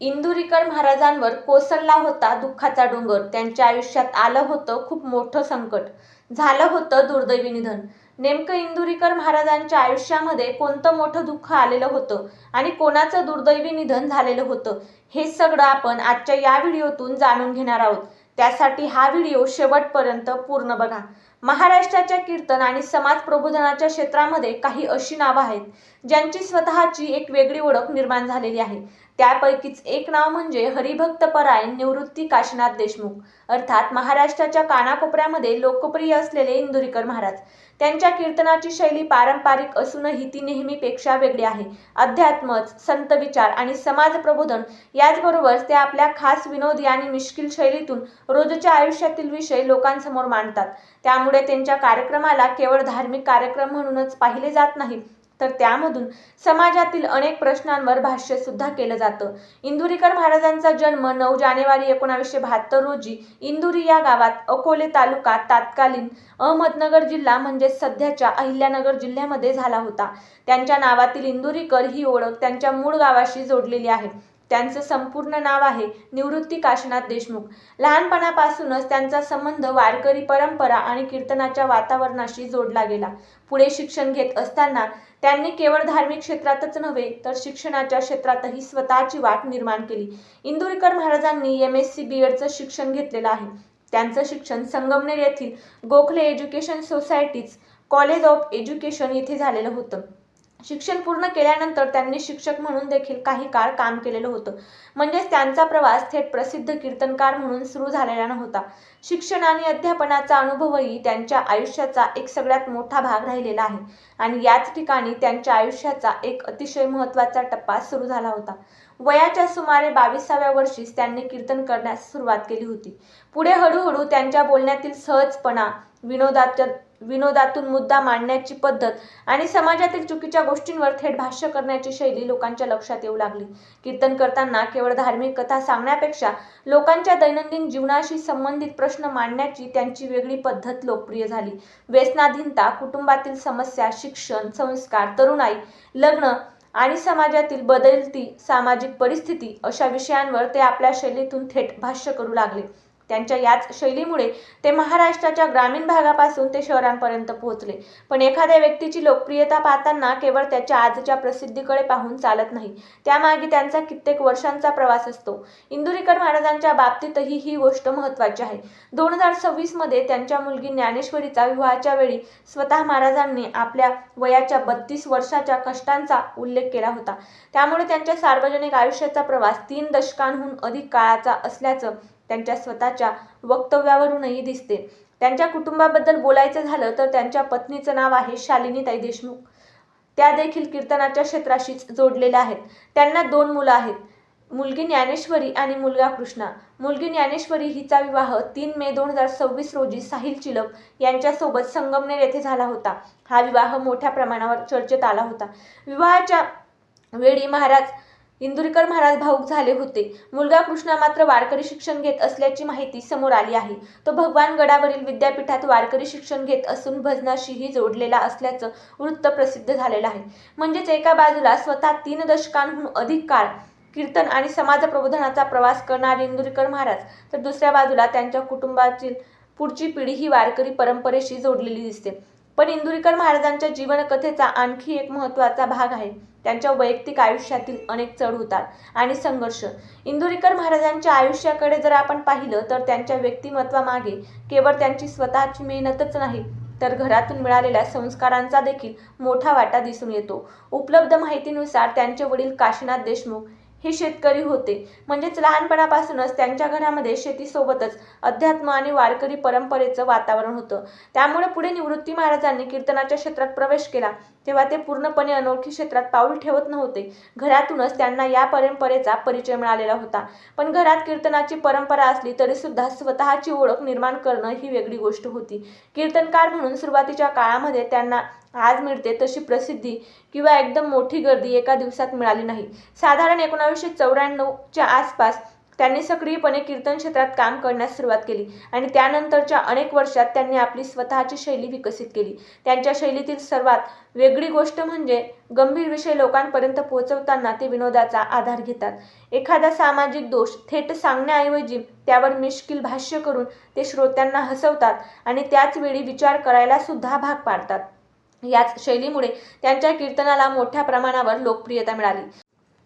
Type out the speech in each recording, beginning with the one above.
इंदुरीकर महाराजांवर कोसळला होता दुःखाचा डोंगर. त्यांच्या आयुष्यात आलं होतं खूप मोठं संकट. झालं होतं दुर्दैवी निधन. नेमकं इंदुरीकर महाराजांच्या आयुष्यामध्ये कोणतं मोठं दुःख आलेलं होतं आणि कोणाचं दुर्दैवी निधन झालेलं होतं, हे सगळं आपण आजच्या या व्हिडिओतून जाणून घेणार आहोत. त्यासाठी हा व्हिडिओ शेवटपर्यंत पूर्ण बघा. महाराष्ट्राच्या कीर्तन आणि समाज प्रबोधनाच्या क्षेत्रामध्ये काही अशी नावं आहेत ज्यांची स्वतःची एक वेगळी ओळख निर्माण झालेली आहे. त्यापैकीच एक नाव म्हणजे हरिभक्तपरायण निवृत्ती काशीनाथ देशमुख, अर्थात महाराष्ट्राच्या कानाकोपऱ्यामध्ये लोकप्रिय असलेले इंदुरीकर महाराज. त्यांच्या कीर्तनाची शैली पारंपरिक असूनही ती नेहमीपेक्षा वेगळी आहे. अध्यात्म, संत विचार आणि समाज प्रबोधन याचबरोबर ते आपल्या खास विनोदी आणि मिश्किल शैलीतून रोजच्या आयुष्यातील विषय लोकांसमोर मांडतात. त्यामुळे त्यांच्या कार्यक्रमाला केवळ धार्मिक कार्यक्रम म्हणूनच पाहिले जात नाही, तर त्यामधून समाजातील अनेक प्रश्नांवर भाष्य सुद्धा केलं जातं. इंदुरीकर महाराजांचा जन्म 9 जानेवारी 1972 रोजी इंदुरी या गावात अकोले तालुका तत्कालीन अहमदनगर जिल्हा म्हणजेच सध्याच्या अहिल्यानगर जिल्ह्यामध्ये झाला होता. त्यांच्या नावातील इंदुरीकर ही ओळख त्यांच्या मूळ गावाशी जोडलेली आहे. त्यांचं संपूर्ण नाव आहे निवृत्ती काशीनाथ देशमुख. लहानपणापासूनच त्यांचा संबंध वारकरी परंपरा आणि कीर्तनाच्या वातावरणाशी जोडला गेला. पुढे शिक्षण घेत असताना त्यांनी केवळ धार्मिक क्षेत्रातच नव्हे तर शिक्षणाच्या क्षेत्रातही स्वतःची वाट निर्माण केली. इंदुरीकर महाराजांनी MSc BEdचं शिक्षण घेतलेलं आहे. त्यांचं शिक्षण संगमनेर येथील Gokhale education societies college of education येथे झालेलं होतं. शिक्षण पूर्ण केल्यानंतर त्यांनी शिक्षक म्हणून देखील काही काळ काम केलेलं होतं. म्हणजेच त्यांचा प्रवास थेट प्रसिद्ध कीर्तनकार म्हणून सुरू झालेला नव्हता. शिक्षण आणि अध्यापनाचा अनुभवही त्यांच्या आयुष्याचा एक सगळ्यात मोठा भाग राहिलेला आहे आणि याच ठिकाणी त्यांच्या आयुष्याचा एक अतिशय महत्त्वाचा टप्पा सुरू झाला होता. वयाच्या सुमारे 22व्या वर्षीच त्यांनी कीर्तन करण्यास सुरुवात केली होती. पुढे हळूहळू त्यांच्या बोलण्यातील सहजपणा, विनोदातून मुद्दा मांडण्याची पद्धत आणि समाजातील चुकीच्या गोष्टींवर थेट भाष्य करण्याची शैली लोकांच्या लक्षात येऊ लागली. कीर्तन करताना केवळ धार्मिक कथा सांगण्यापेक्षा लोकांच्या दैनंदिन जीवनाशी संबंधित प्रश्न मांडण्याची त्यांची वेगळी पद्धत लोकप्रिय झाली. व्यसनाधीनता, कुटुंबातील समस्या, शिक्षण, संस्कार, तरुणाई, लग्न आणि समाजातील बदलती सामाजिक परिस्थिती अशा विषयांवर ते आपल्या शैलीतून थेट भाष्य करू लागले. त्यांच्या याच शैलीमुळे ते महाराष्ट्राच्या ग्रामीण भागापासून ते शहरांपर्यंत पोहोचले. पण एखाद्या व्यक्तीची लोकप्रियता पाहताना केवळ त्याच्या आजच्या प्रसिद्धीकडे पाहून चालत नाही, त्यामागे त्यांचा कित्येक वर्षांचा प्रवास असतो. इंदुरीकर महाराजांच्या बाबतीतही ही गोष्ट महत्त्वाची आहे. 2026 मध्ये त्यांच्या मुलगी ज्ञानेश्वरीचा विवाहाच्या वेळी स्वतः महाराजांनी आपल्या वयाच्या 32 वर्षाच्या कष्टांचा उल्लेख केला होता. त्यामुळे त्यांच्या सार्वजनिक आयुष्याचा प्रवास 3 दशकांहून अधिक काळाचा असल्याचं त्यांच्या स्वतःच्या वक्तव्यावरूनही दिसते. त्यांच्या कुटुंबाबद्दल बोलायचं झालं तर त्यांच्या पत्नीचं नाव आहे शालिनीताई देशमुख. त्या देखील कीर्तनाच्या क्षेत्राशीच जोडलेल्या आहेत. त्यांना 2 मुलं आहेत, मुलगी ज्ञानेश्वरी आणि मुलगा कृष्णा. मुलगी ज्ञानेश्वरी हिचा विवाह 3 मे 2026 रोजी साहिल चिलक यांच्यासोबत संगमनेर येथे झाला होता. हा विवाह मोठ्या प्रमाणावर चर्चेत आला होता. विवाहाच्या वेळी इंदुरीकर महाराज भावूक झाले होते. मुलगा कृष्णा मात्र वारकरी शिक्षण घेत असल्याची माहिती समोर आली आहे. तो भगवान गडावरील विद्यापीठात वारकरी शिक्षण घेत असून भजनाशीही जोडलेला असल्याचं वृत्त प्रसिद्ध झालेलं आहे. म्हणजेच एका बाजूला स्वतः 3 दशकांहून अधिक काळ कीर्तन आणि समाज प्रबोधनाचा प्रवास करणारे इंदुरीकर महाराज, तर दुसऱ्या बाजूला त्यांच्या कुटुंबातील पुढची पिढी ही वारकरी परंपरेशी जोडलेली दिसते. पण इंदुरीकर महाराजांच्या जीवनकथेचा आणखी एक महत्त्वाचा भाग आहे त्यांच्या वैयक्तिक आयुष्यातील अनेक चढ-उतार आणि संघर्ष. इंदुरीकर महाराजांच्या आयुष्याकडे जर आपण पाहिलं तर त्यांच्या व्यक्तिमत्वामागे केवळ त्यांची स्वतःची मेहनतच नाही, तर घरातून मिळालेल्या संस्कारांचा देखील मोठा वाटा दिसून येतो. उपलब्ध माहितीनुसार त्यांचे वडील काशीनाथ देशमुख हे शेतकरी होते. म्हणजेच लहानपणापासूनच त्यांच्या घरामध्ये शेतीसोबतच अध्यात्म आणि वारकरी परंपरेचं वातावरण होतं. त्यामुळे पुढे निवृत्ती महाराजांनी कीर्तनाच्या क्षेत्रात प्रवेश केला तेव्हा ते पूर्णपणे अनोळखी क्षेत्रात पाऊल ठेवत नव्हते. घरातूनच त्यांना या परंपरेचा परिचय मिळालेला होता. पण घरात कीर्तनाची परंपरा असली तरी सुद्धा स्वतःची ओळख निर्माण करणं ही वेगळी गोष्ट होती. कीर्तनकार म्हणून सुरुवातीच्या काळामध्ये त्यांना आज मिळते तशी प्रसिद्धी किंवा एकदम मोठी गर्दी एका दिवसात मिळाली नाही. साधारण 1994च्या आसपास त्यांनी सक्रियपणे कीर्तन क्षेत्रात काम करण्यास सुरुवात केली आणि त्यानंतरच्या अनेक वर्षात त्यांनी आपली स्वतःची शैली विकसित केली. त्यांच्या शैलीतील सर्वात वेगळी गोष्ट म्हणजे गंभीर विषय लोकांपर्यंत पोहोचवताना ते विनोदाचा आधार घेतात. एखादा सामाजिक दोष थेट सांगण्याऐवजी त्यावर मिश्किल भाष्य करून ते श्रोत्यांना हसवतात आणि त्याच वेळी विचार करायला सुद्धा भाग पाडतात. याच शैलीमुळे त्यांच्या कीर्तनाला मोठ्या प्रमाणावर लोकप्रियता मिळाली.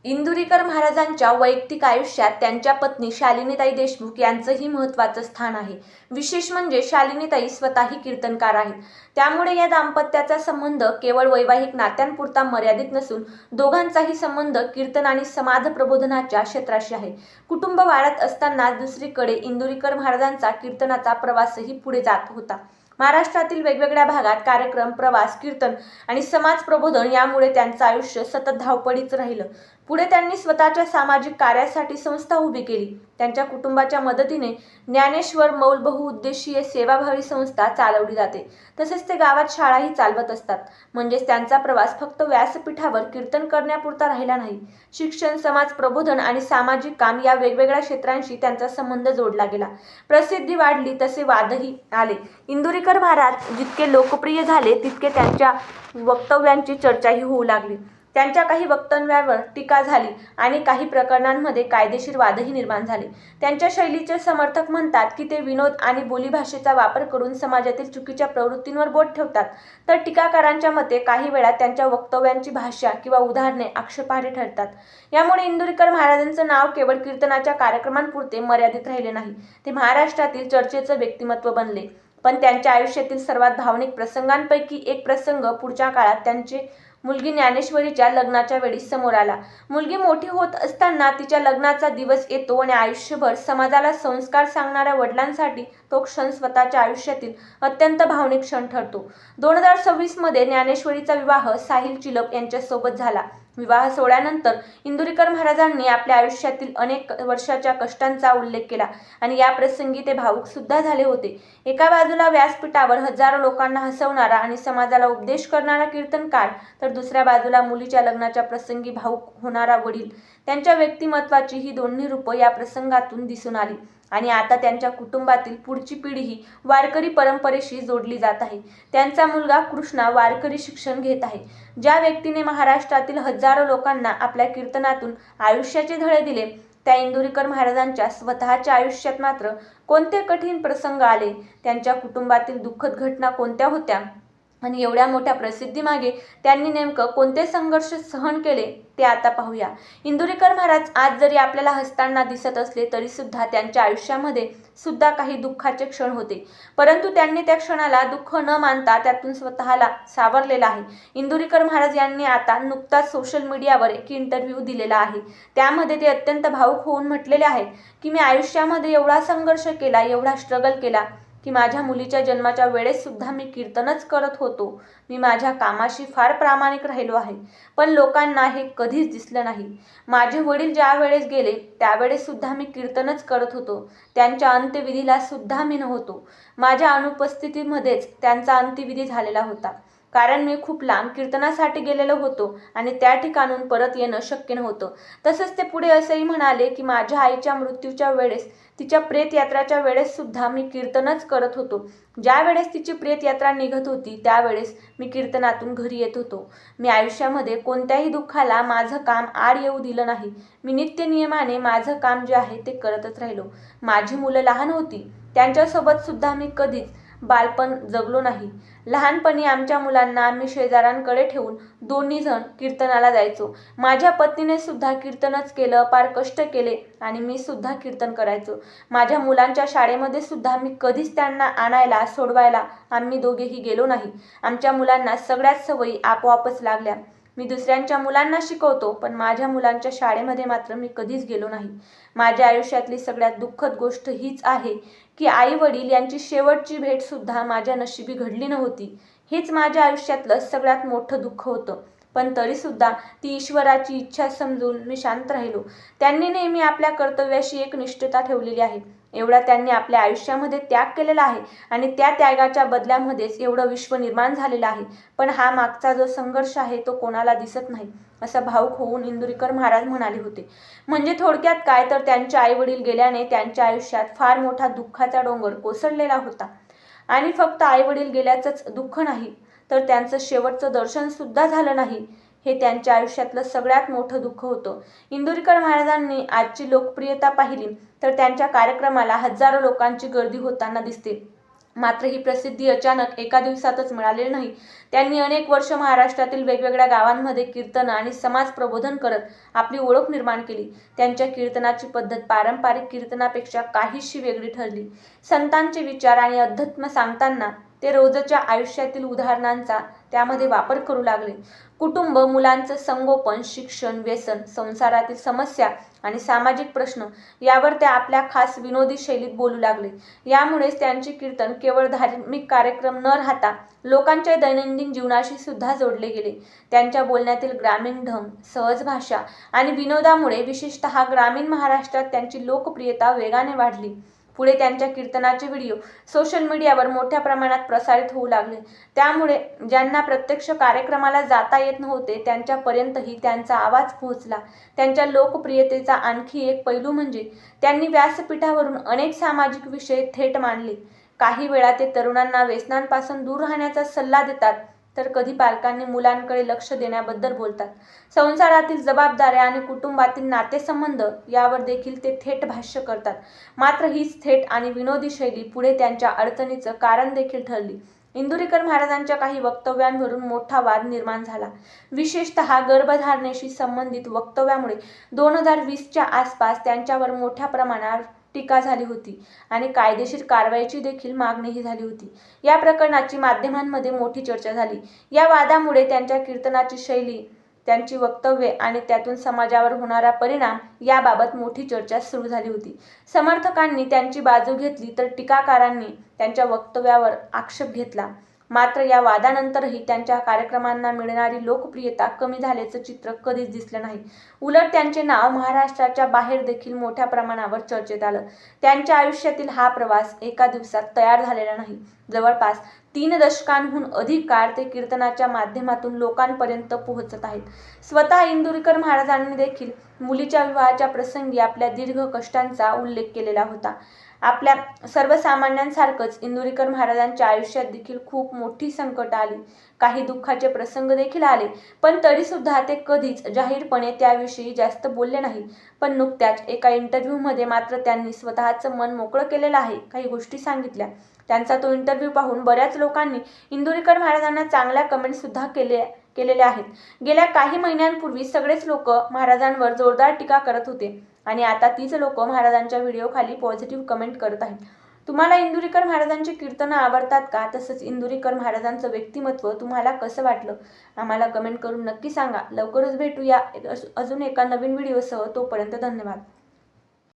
इंदुरीकर महाराजांच्या वैयक्तिक आयुष्यात त्यांच्या पत्नी शालिनीताई देशमुख यांचंही महत्त्वाचं स्थान आहे. विशेष म्हणजे शालिनीताई स्वतःही कीर्तनकार आहेत. त्यामुळे या दाम्पत्याचा संबंध केवळ वैवाहिक नात्यांपुरता मर्यादित नसून दोघांचाही संबंध कीर्तन आणि समाज प्रबोधनाच्या क्षेत्राशी आहे. कुटुंब वाढत असताना दुसरीकडे इंदुरीकर महाराजांचा कीर्तनाचा प्रवासही पुढे जात होता. महाराष्ट्रातील वेगवेगळ्या भागात कार्यक्रम, प्रवास, कीर्तन आणि समाज प्रबोधन यामुळे त्यांचं आयुष्य सतत धावपळीचं राहिलं. पुढे त्यांनी स्वतःच्या सामाजिक कार्यासाठी संस्था उभी केली. त्यांच्या कुटुंबाच्या मदतीने ज्ञानेश्वर मौल बहुउद्देशीय सेवाभावी संस्था चालवली जाते. तसेच ते गावात शाळाही चालवत असतात. म्हणजेच त्यांचा प्रवास फक्त व्यासपीठावर कीर्तन करण्यापुरता राहिला नाही. शिक्षण, समाज प्रबोधन आणि सामाजिक काम या वेगवेगळ्या क्षेत्रांशी त्यांचा संबंध जोडला गेला. प्रसिद्धी वाढली तसे वादही आले. इंदुरीकर महाराज जितके लोकप्रिय झाले तितके त्यांच्या वक्तव्यांची चर्चाही होऊ लागली. त्यांच्या काही वक्तव्यांवर टीका झाली आणि काही प्रकरणांमध्ये कायदेशीर वादही निर्माण झाले. त्यांच्या शैलीचे समर्थक म्हणतात की ते विनोद आणि बोलीभाषेचा वापर करून समाजातील चुकीच्या प्रवृत्तींवर बोट ठेवतात, तर टीकाकारांच्या मते काही वेळा त्यांच्या वक्तव्यांची भाषा किंवा उदाहरणे आक्षेपार्ह ठरतात. यामुळे इंदुरीकर महाराजांचं नाव केवळ कीर्तनाच्या कार्यक्रमांपुरते मर्यादित राहिले नाही, ते महाराष्ट्रातील चर्चेचं व्यक्तिमत्व बनले. पण त्यांच्या आयुष्यातील सर्वात भावनिक प्रसंगांपैकी एक प्रसंग पुढच्या काळात त्यांचे मुलगी ज्ञानेश्वरीच्या लग्नाच्या वेळी समोर आला. मुलगी मोठी होत असताना तिच्या लग्नाचा दिवस येतो आणि आयुष्यभर समाजाला संस्कार सांगणाऱ्या वडिलांसाठी तो क्षण स्वतःच्या आयुष्यातील अत्यंत भावनिक क्षण ठरतो. 2026 मध्ये ज्ञानेश्वरीचा विवाह साहिल चिलप यांच्यासोबत झाला. विवाह सोहळ्यानंतर इंदुरीकर महाराजांनी आपल्या आयुष्यातील अनेक वर्षाच्या कष्टांचा उल्लेख केला आणि या प्रसंगी ते भावुक सुद्धा झाले होते. एका बाजूला व्यासपीठावर हजारो लोकांना हसवणारा आणि समाजाला उपदेश करणारा कीर्तनकार, तर दुसऱ्या बाजूला मुलीच्या लग्नाच्या प्रसंगी भावुक होणारा वडील. त्यांच्या व्यक्तिमत्वाची ही दोन्ही रूपं या प्रसंगातून दिसून आली आणि आता त्यांच्या कुटुंबातील पुढची पिढीही वारकरी परंपरेशी जोडली जात आहे. त्यांचा मुलगा कृष्णा वारकरी शिक्षण घेत आहे. ज्या व्यक्तीने महाराष्ट्रातील हजारो लोकांना आपल्या कीर्तनातून आयुष्याचे धडे दिले, त्या इंदुरीकर महाराजांच्या स्वतःच्या आयुष्यात मात्र कोणते कठीण प्रसंग आले, त्यांच्या कुटुंबातील दुःखद घटना कोणत्या होत्या आणि एवढ्या मोठ्या प्रसिद्धीमागे त्यांनी नेमकं कोणते संघर्ष सहन केले ते आता पाहूया. इंदुरीकर महाराज आज जरी आपल्याला हसताना दिसत असले तरी सुद्धा त्यांच्या आयुष्यामध्ये सुद्धा काही दुःखाचे क्षण होते, परंतु त्यांनी त्या क्षणाला दुःख न मानता त्यातून स्वतःला सावरलेला आहे. इंदुरीकर महाराज यांनी आता नुकताच सोशल मीडियावर एक इंटरव्ह्यू दिलेला आहे. त्यामध्ये ते अत्यंत भावुक होऊन म्हटलेले आहेत की मी आयुष्यामध्ये एवढा संघर्ष केला, एवढा स्ट्रगल केला की माझ्या मुलीच्या जन्माच्या वेळेस सुद्धा मी कीर्तनच करत होतो. मी माझ्या कामाशी फार प्रामाणिक राहिलो आहे, पण लोकांना हे कधीच दिसलं नाही. माझे वडील ज्या वेळेस गेले त्यावेळेस सुद्धा मी कीर्तनच करत होतो. त्यांच्या अंत्यविधीला सुद्धा मी नव्हतो. माझ्या अनुपस्थितीमध्येच त्यांचा अंत्यविधी झालेला होता, कारण मी खूप लांब कीर्तनासाठी गेलेलो होतो आणि त्या ठिकाणून परत येणं शक्य नव्हतं. तसंच ते पुढे असंही म्हणाले की माझ्या आईच्या मृत्यूच्या वेळेस, तिच्या प्रेतयात्राच्या वेळेस सुद्धा मी कीर्तनच करत होतो. ज्या वेळेस तिची प्रेतयात्रा निघत होती त्यावेळेस मी कीर्तनातून घरी येत होतो. मी आयुष्यामध्ये कोणत्याही दुःखाला माझं काम आड येऊ दिलं नाही. मी नित्यनियमाने माझं काम जे आहे ते करतच राहिलो. माझी मुलं लहान होती, त्यांच्यासोबत सुद्धा मी कधीच बालपण जगलो नाही. लहानपणी आमच्या मुलांना आम्ही शेजाऱ्यांकडे ठेवून दोन्ही जण कीर्तनाला जायचो. माझ्या पत्नीने सुद्धा कीर्तनच केलं, फार कष्ट केले आणि मी सुद्धा कीर्तन करायचो. माझ्या मुलांच्या शाळेमध्ये सुद्धा मी कधीच त्यांना आणायला, सोडवायला आम्ही दोघेही गेलो नाही. आमच्या मुलांना सगळ्याच सवयी आपोआपच लागल्या. मी दुसऱ्यांच्या मुलांना शिकवतो, पण माझ्या मुलांच्या शाळेमध्ये मात्र मी कधीच गेलो नाही. माझ्या आयुष्यातली सगळ्यात दुःखद गोष्ट हीच आहे की आई वडील यांची शेवटची भेट सुद्धा माझ्या नशिबी घडली नव्हती. हेच माझ्या आयुष्यातलं सगळ्यात मोठं दुःख होतं. पण तरीसुद्धा ती ईश्वराची इच्छा समजून मी शांत राहिलो. त्यांनी नेहमी आपल्या कर्तव्याशी एक निष्ठता ठेवलेली आहे. एवढा त्यांनी आपल्या आयुष्यामध्ये त्याग केलेला आहे आणि त्या त्यागाच्या बदल्यामध्येच एवढं विश्व निर्माण झालेलं आहे. पण हा मागचा जो संघर्ष आहे तो कोणाला दिसत नाही, असं भावूक होऊन इंदुरीकर महाराज म्हणाले होते. म्हणजे थोडक्यात काय तर त्यांचे आईवडील गेल्याने त्यांच्या आयुष्यात फार मोठा दुःखाचा डोंगर कोसळलेला होता. आणि फक्त आईवडील गेल्याचंच दुःख नाही, तर त्यांचं शेवटचं दर्शन सुद्धा झालं नाही, हे त्यांच्या आयुष्यातलं सगळ्यात मोठं दुःख होतं. इंदुरीकर महाराजांनी आजची लोकप्रियता पाहिली तर त्यांच्या कार्यक्रमाला हजारो लोकांची गर्दी होताना दिसते. मात्र ही प्रसिद्धी अचानक एका दिवसातच मिळालेली नाही. त्यांनी अनेक वर्ष महाराष्ट्रातील वेगवेगळ्या गावांमध्ये कीर्तन आणि समाज प्रबोधन करत आपली ओळख निर्माण केली. त्यांच्या कीर्तनाची पद्धत पारंपरिक कीर्तनापेक्षा काहीशी वेगळी ठरली. संतांचे विचार आणि अध्यात्म सांगताना ते रोजच्या आयुष्यातील उदाहरणांचा त्यामध्ये वापर करू लागले. कुटुंब, मुलांचं संगोपन, शिक्षण, व्यसन, संसारातील समस्या आणि सामाजिक प्रश्न यावर ते आपल्या खास विनोदी शैलीत बोलू लागले. यामुळेच त्यांचे कीर्तन केवळ धार्मिक कार्यक्रम न राहता लोकांच्या दैनंदिन जीवनाशी सुद्धा जोडले गेले. त्यांच्या बोलण्यातील ग्रामीण ढंग, सहज भाषा आणि विनोदामुळे विशेषतः ग्रामीण महाराष्ट्रात त्यांची लोकप्रियता वेगाने वाढली. पुढे त्यांच्या कीर्तनाचे व्हिडिओ सोशल मीडियावर मोठ्या प्रमाणात प्रसारित होऊ लागले. त्यामुळे ज्यांना प्रत्यक्ष कार्यक्रमाला जाता येत नव्हते त्यांच्यापर्यंतही त्यांचा आवाज पोहोचला. त्यांच्या लोकप्रियतेचा आणखी एक पैलू म्हणजे त्यांनी व्यासपीठावरून अनेक सामाजिक विषय थेट मांडले. काही वेळा ते तरुणांना व्यसनांपासून दूर राहण्याचा सल्ला देतात, तर कधी पालकांनी मुलांकडे लक्ष देण्याबद्दल बोलतात. संसारातील जबाबदाऱ्या आणि कुटुंबातील नातेसंबंध यावर देखील ते थेट भाष्य करतात. मात्र हीच थेट आणि विनोदी शैली पुढे त्यांच्या अडचणीचं कारण देखील ठरली. इंदुरीकर महाराजांच्या काही वक्तव्यांवरून मोठा वाद निर्माण झाला. विशेषतः गर्भधारणेशी संबंधित वक्तव्यामुळे 2020च्या आसपास त्यांच्यावर मोठ्या प्रमाणावर टीका झाली होती आणि कायदेशीर कारवाईची देखील मागणीही झाली होती. या प्रकरणाची माध्यमांमध्ये मोठी चर्चा झाली. या वादामुळे त्यांच्या कीर्तनाची शैली, त्यांची वक्तव्ये आणि त्यातून समाजावर होणारा परिणाम याबाबत मोठी चर्चा सुरू झाली होती. समर्थकांनी त्यांची बाजू घेतली तर टीकाकारांनी त्यांच्या वक्तव्यावर आक्षेप घेतला. मात्र या वादानंतरही त्यांच्या कार्यक्रमांना मिळणारी लोकप्रियता कमी झाल्याचं चित्र कधीच दिसलं नाही. उलट त्यांचे नाव महाराष्ट्राच्या बाहेर देखील मोठ्या प्रमाणावर चर्चेत आलं. त्यांच्या आयुष्यातील हा प्रवास एका दिवसात तयार झालेला नाही. जवळपास 3 दशकांहून अधिक काळ ते कीर्तनाच्या माध्यमातून लोकांपर्यंत पोहोचत आहेत. स्वतः इंदुरीकर महाराजांनी देखील मुलीच्या विवाहाच्या प्रसंगी आपल्या दीर्घ कष्टांचा उल्लेख केलेला होता. आपल्या सर्वसामान्यांसारखंच इंदुरीकर महाराजांच्या आयुष्यात देखील खूप मोठी संकट आली, काही दुःखाचे प्रसंग देखील आले, पण तरीसुद्धा ते कधीच जाहीरपणे त्याविषयी जास्त बोलले नाही. पण नुकत्याच एका इंटरव्ह्यूमध्ये मात्र त्यांनी स्वतःचं मन मोकळं केलेलं आहे, काही गोष्टी सांगितल्या. त्यांचा तो इंटरव्ह्यू पाहून बऱ्याच लोकांनी इंदुरीकर महाराजांना चांगल्या कमेंट्ससुद्धा केलेल्या आहेत. गेल्या काही महिन्यांपूर्वी सगळेच लोक महाराजांवर जोरदार टीका करत होते आणि आता तीच लोक महाराजांच्या व्हिडिओखाली पॉझिटिव्ह कमेंट करत आहेत. तुम्हाला इंदुरीकर महाराजांची कीर्तनं आवडतात का? तसंच इंदुरीकर महाराजांचं व्यक्तिमत्व तुम्हाला कसं वाटलं? आम्हाला कमेंट करून नक्की सांगा. लवकरच भेटूया अजून एका नवीन व्हिडिओसह. तोपर्यंत धन्यवाद.